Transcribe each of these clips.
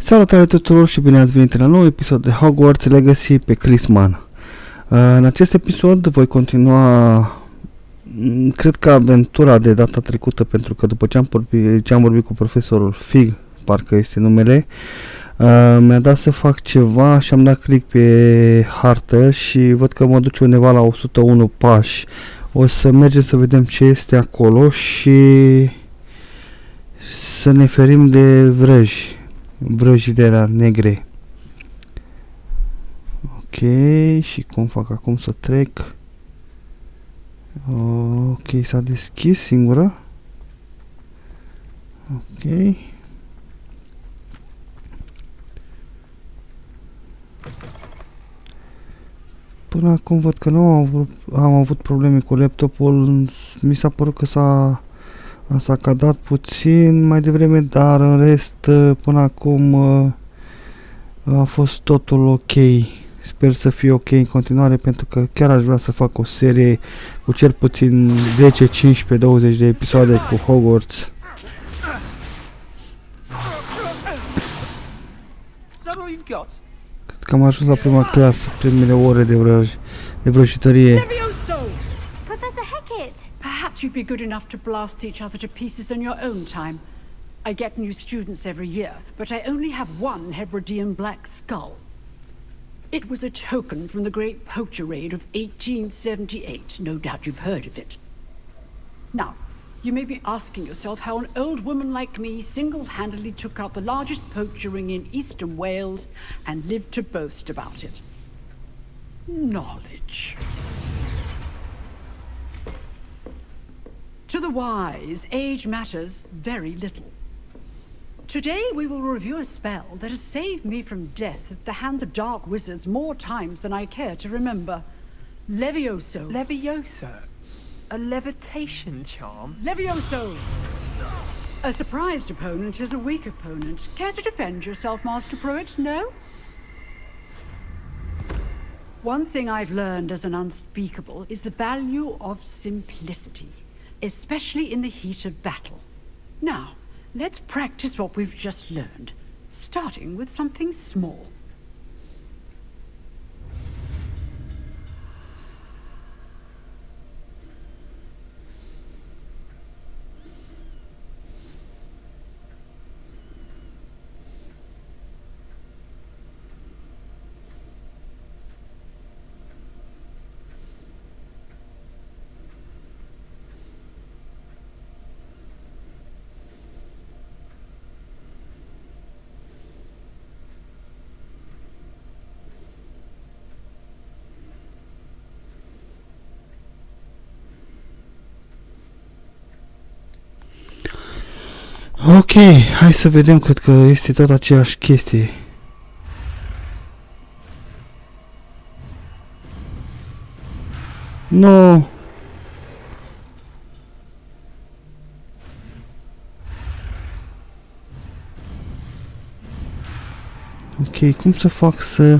Salutare tuturor și bine ați venit la un nou episod de Hogwarts Legacy pe Chrisman. În acest episod voi continua, cred că aventura de data trecută, pentru că după ce am vorbit cu profesorul Fig, parcă este numele, mi-a dat să fac ceva și am dat click pe hartă și văd că mă duce undeva la 101 pași. O să mergem să vedem ce este acolo și să ne ferim de vrăjii de la negre. Ok, și cum fac acum să trec? Ok, s-a deschis singură. Ok. Până acum văd că nu am avut probleme cu laptopul. Mi s-a părut că s-a cadat puțin mai devreme, dar în rest până acum a fost totul ok. Sper să fie ok în continuare, pentru că chiar aș vrea să fac o serie cu cel puțin 10, 15, 20 de episoade cu Hogwarts. Cred că am ajuns la prima clasă, primele ore de vrăjitorie. Perhaps you'd be good enough to blast each other to pieces in your own time. I get new students every year, but I only have one Hebridean black skull. It was a token from the great poacher raid of 1878. No doubt you've heard of it. Now, you may be asking yourself how an old woman like me single-handedly took out the largest poacher ring in eastern Wales and lived to boast about it. Knowledge. To the wise, age matters very little. Today we will review a spell that has saved me from death at the hands of dark wizards more times than I care to remember. Levioso. Levioso? A levitation charm? Levioso! A surprised opponent is a weak opponent. Care to defend yourself, Master Pruitt? No? One thing I've learned as an unspeakable is the value of simplicity, especially in the heat of battle. Now, let's practice what we've just learned, starting with something small. Ok, hai să vedem, cred că este tot aceeași chestie. No. Ok, cum să fac să...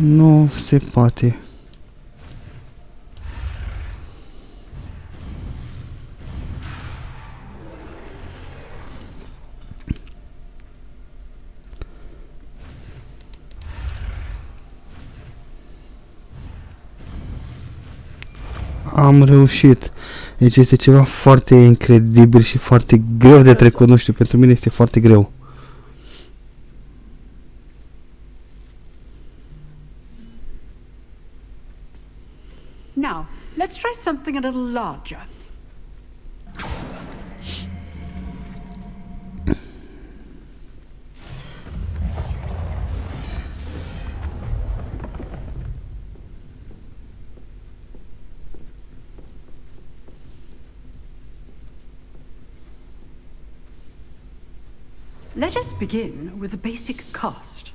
Nu se poate. Am reușit. Deci este ceva foarte incredibil și foarte greu de trecut. Nu știu, pentru mine este foarte greu. Now, let's try something a little larger. Let us begin with the basic cast.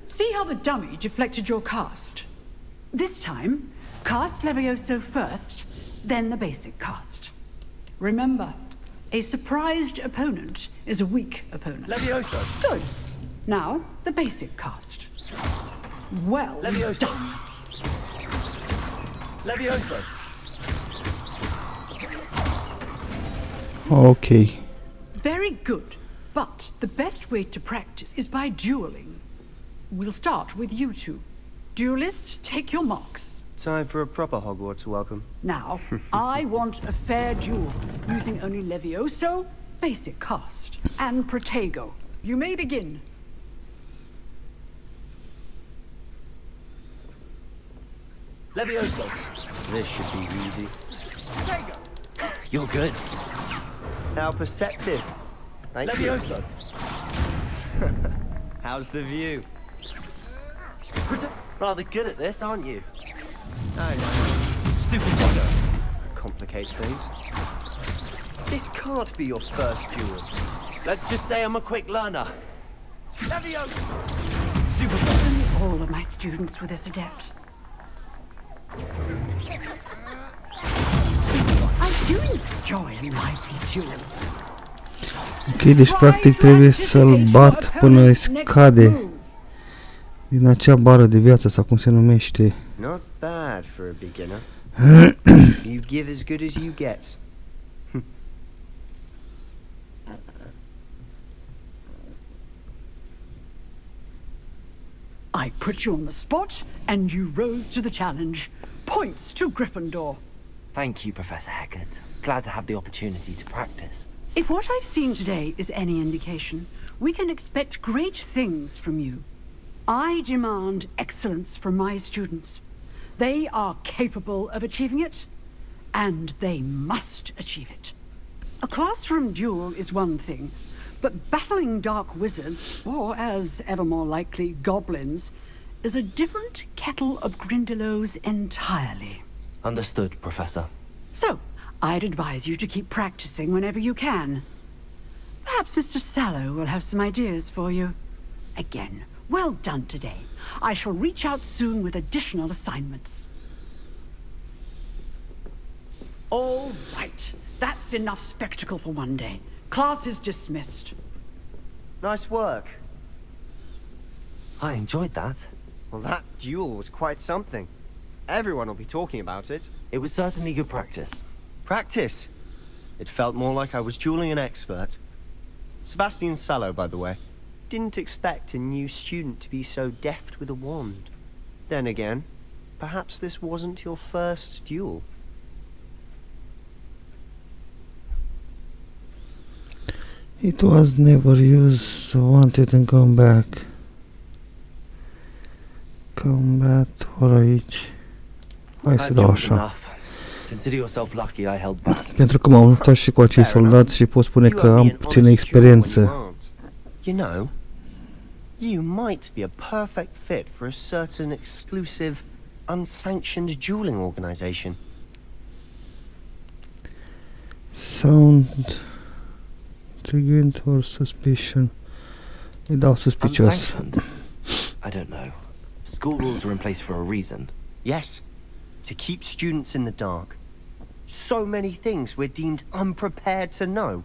See how the dummy deflected your cast? This time, cast Levioso first, then the basic cast. Remember, a surprised opponent is a weak opponent. Levioso. Good. Now, the basic cast. Well Levioso. done. Levioso. Ok. Very good. But the best way to practice is by dueling. We'll start with you two. Duelists, take your marks. Time for a proper Hogwarts welcome. Now, I want a fair duel, using only Levioso, basic cast, and Protego. You may begin. Levioso. This should be easy. Protego. You're good. How perceptive. Thank Levioso. How's the view? Rather good at this, aren't you? I know. Stupid wonder. Complicates things. This can't be your first duel. Let's just say I'm a quick learner. Levioso. Stupid wonder. All of my students were this adept. I do enjoy a lively duel. Ok, deci practic trebuie să-l bat până scade din acea bară de viață sau cum se numește. Not bad for a beginner. You give as good as you get. I put you on the spot, and you rose to the challenge. Points to Gryffindor. Thank you, Professor Haggard. Glad to have the opportunity to practice. If what I've seen today is any indication, we can expect great things from you. I demand excellence from my students. They are capable of achieving it, and they must achieve it. A classroom duel is one thing, but battling dark wizards, or as ever more likely, goblins, is a different kettle of Grindylows entirely. Understood, Professor. So, I'd advise you to keep practicing whenever you can. Perhaps Mr. Sallow will have some ideas for you. Again, well done today. I shall reach out soon with additional assignments. All right. That's enough spectacle for one day. Class is dismissed. Nice work. I enjoyed that. Well, that duel was quite something. Everyone will be talking about it. It was certainly good practice. Practice. It felt more like I was dueling an expert. Sebastian Sallow, by the way. Didn't expect a new student to be so deft with a wand. Then again, perhaps this wasn't your first duel. It was never used, wanted and come back. Combat ori aici. Hai să I've dau dueled așa. enough. Consider yourself lucky I held back. Pentru că m-am luptat și cu acei soldați și pot spune că am puțină experiență. You know, you might be a perfect fit for a certain exclusive, unsanctioned dueling organization. Sound intriguing or suspicion. Îi dau suspicios. Unsanctioned? I don't know. School rules are in place for a reason. Yes, to keep students in the dark. So many things we're deemed unprepared to know.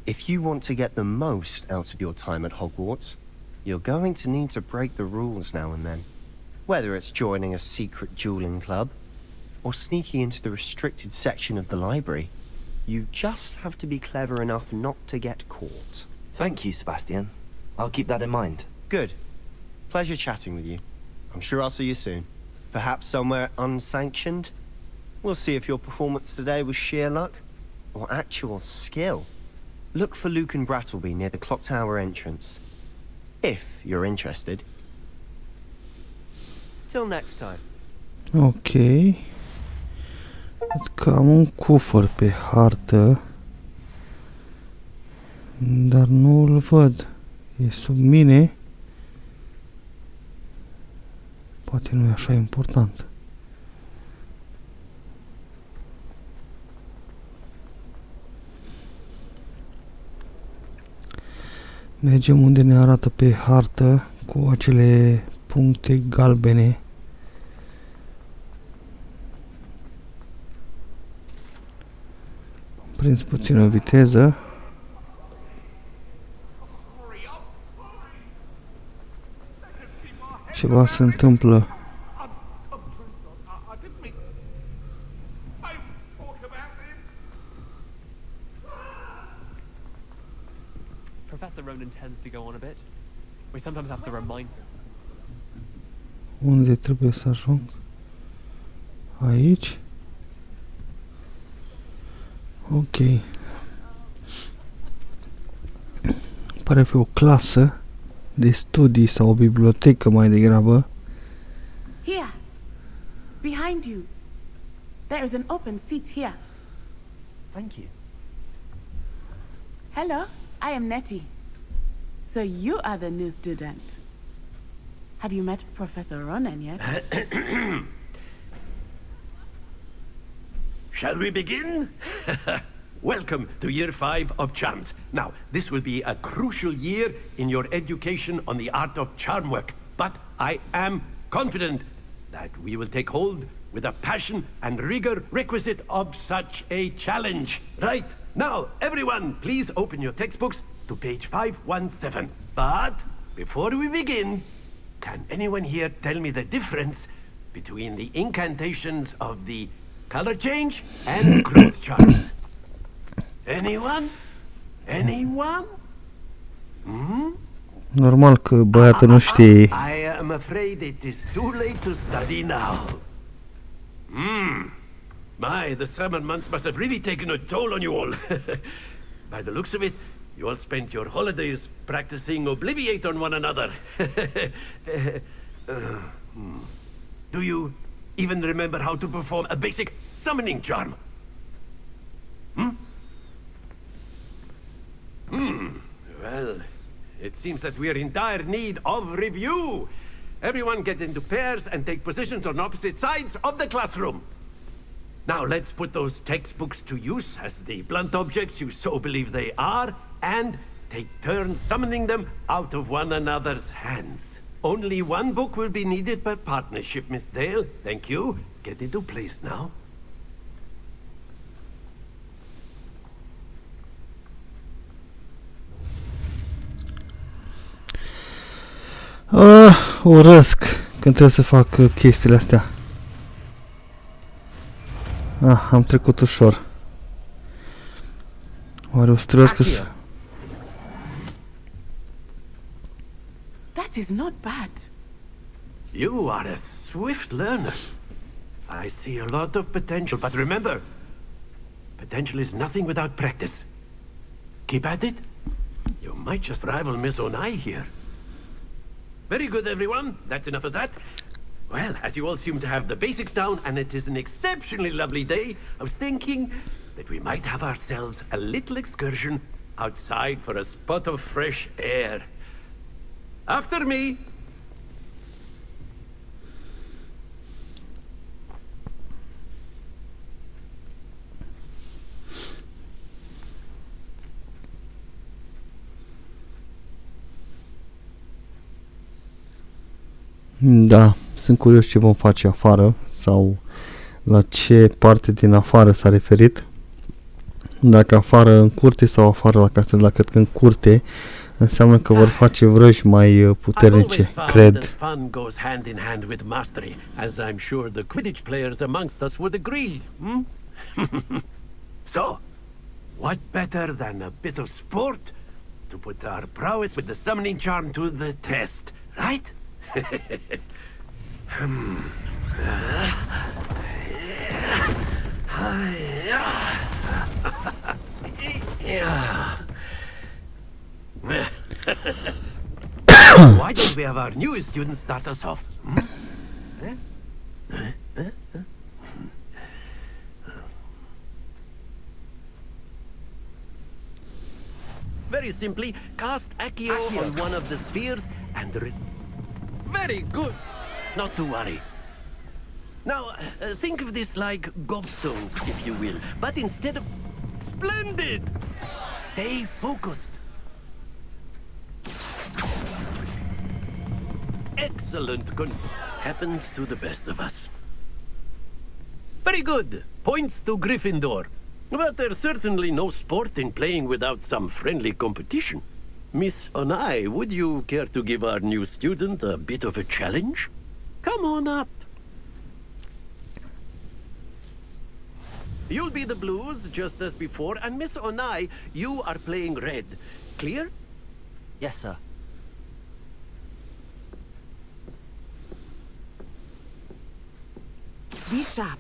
If you want to get the most out of your time at Hogwarts, you're going to need to break the rules now and then. Whether it's joining a secret dueling club, or sneaking into the restricted section of the library, you just have to be clever enough not to get caught. Thank you, Sebastian. I'll keep that in mind. Good. Pleasure chatting with you. I'm sure I'll see you soon. Perhaps somewhere unsanctioned? We'll see if your performance today was sheer luck, or actual skill. Look for Luke and Brattleby near the clock tower entrance. If you're interested. Till next time. Ok. Văd că am un cufăr pe hartă, dar nu îl văd. E sub mine. Poate nu e așa important. Mergem unde ne arată pe hartă cu acele puncte galbene. Am prins puțină viteză. Ceva se întâmplă. Professor Ronan tends to go on a bit. We sometimes have to remind him. Unde trebuie să ajung? Aici? Ok. Pare fi o clasă de studii sau o bibliotecă mai degrabă. Here, behind you. There is an open seat here. Thank you. Hello, I am Nettie. So you are the new student. Have you met Professor Ronan yet? Shall we begin? Welcome to Year 5 of Charms. Now, this will be a crucial year in your education on the art of charm work, but I am confident that we will take hold with a passion and rigor requisite of such a challenge. Right, now, everyone, please open your textbooks to page 517. But, before we begin, can anyone here tell me the difference between the incantations of the color change and growth charms? Anyone? Anyone? Normal că băiatul nu știe. I am afraid it is too late to study now. My, the summer months must have really taken a toll on you all. By the looks of it, you all spent your holidays practicing Obliviate on one another. Do you even remember how to perform a basic summoning charm? Well, it seems that we are in dire need of review. Everyone get into pairs and take positions on opposite sides of the classroom. Now let's put those textbooks to use as the blunt objects you so believe they are, and take turns summoning them out of one another's hands. Only one book will be needed per partnership, Miss Dale. Thank you. Get into place now. Urăsc când trebuie să fac chestiile astea. Am trecut ușor. Oare o să trebuiască să... That is not bad. You are a swift learner. I see a lot of potential, but remember, potential is nothing without practice. Keep at it. You might just rival Miss Onai here. Very good, everyone. That's enough of that. Well, as you all seem to have the basics down, and it is an exceptionally lovely day, I was thinking that we might have ourselves a little excursion outside for a spot of fresh air. After me! Da, sunt curios ce vom face afară sau la ce parte din afară s-a referit. Dacă afară în curte sau afară la casă, cred că în curte înseamnă că vor face vrăji mai puternice, cred. Fun goes hand in hand with mastery, as I'm sure the Quidditch players amongst us would agree. So, what better than a bit of sport to put our prowess with the summoning charm to the test, right? Why don't we have our newest students start us off? Very simply, cast Accio on one of the spheres and... Very good! Not to worry. Now, think of this like gobstones, if you will, but instead of... Splendid! Stay focused. Excellent. Happens to the best of us. Very good. Points to Gryffindor. But there's certainly no sport in playing without some friendly competition. Miss Onai, would you care to give our new student a bit of a challenge? Come on up. You'll be the blues, just as before, and Miss Onai, you are playing red. Clear? Yes, sir. Be sharp.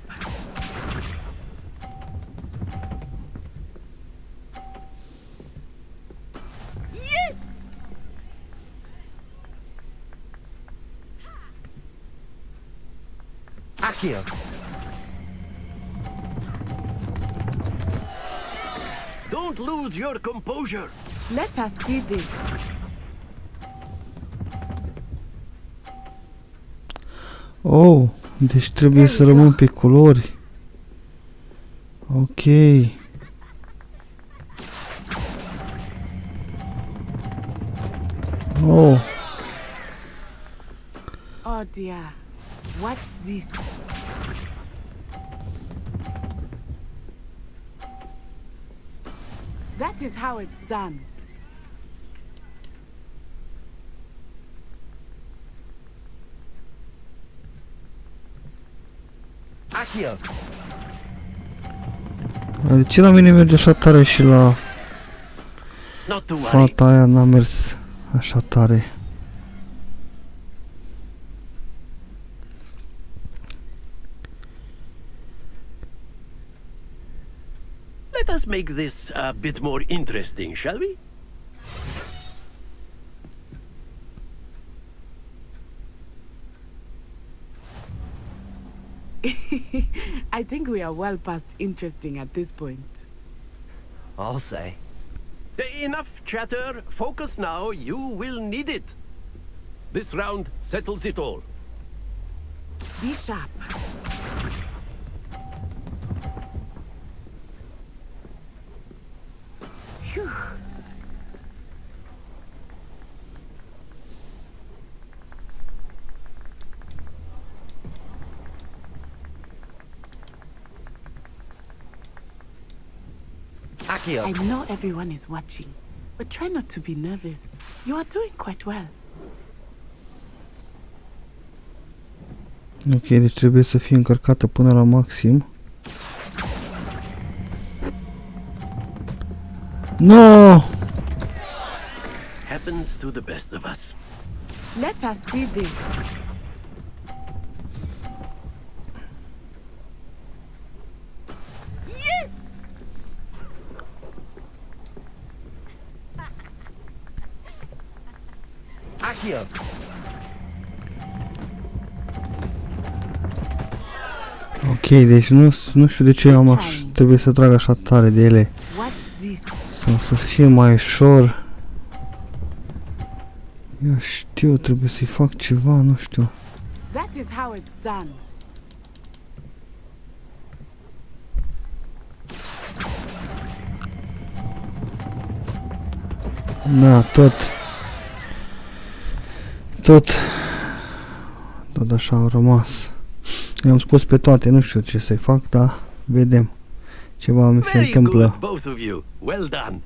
Yes! Accio. Don't lose your composure. Let us see this. Oh, deci trebuie să rămân pe culori. Ok. Oh, Oh dear. Watch this. That is how it's done. Accio. de ce la mine merge așa tare și la Not to worry. fata aia n-a mers așa tare? Let us make this a bit more interesting, shall we? I think we are well past interesting at this point. I'll say. Enough chatter. Focus now. You will need it. This round settles it all. Be sharp. Phew. Accio. I know everyone is watching, but try not to be nervous. You are doing quite well. Ok, deci trebuie să fie încărcată până la maxim. No! Happens to the best of us. Let us see this. Yes! Accio. Ok, deci nu știu de ce trebuie să trag așa tare de ele. Watch this. Sau să fie mai ușor. Eu știu, trebuie să-i fac ceva, nu știu. That is how it's done. Da, tot așa au rămas. Le-am spus pe toate, nu știu ce să-i fac, dar vedem. Ceva mi se Very întâmplă. good, both of you. Well done.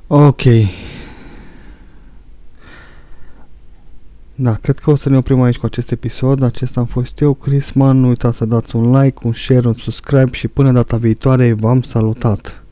Ok. Da, cred că o să ne oprim aici cu acest episod. Acesta am fost eu, Chrisman. Nu uitați să dați un like, un share, un subscribe și până data viitoare v-am salutat.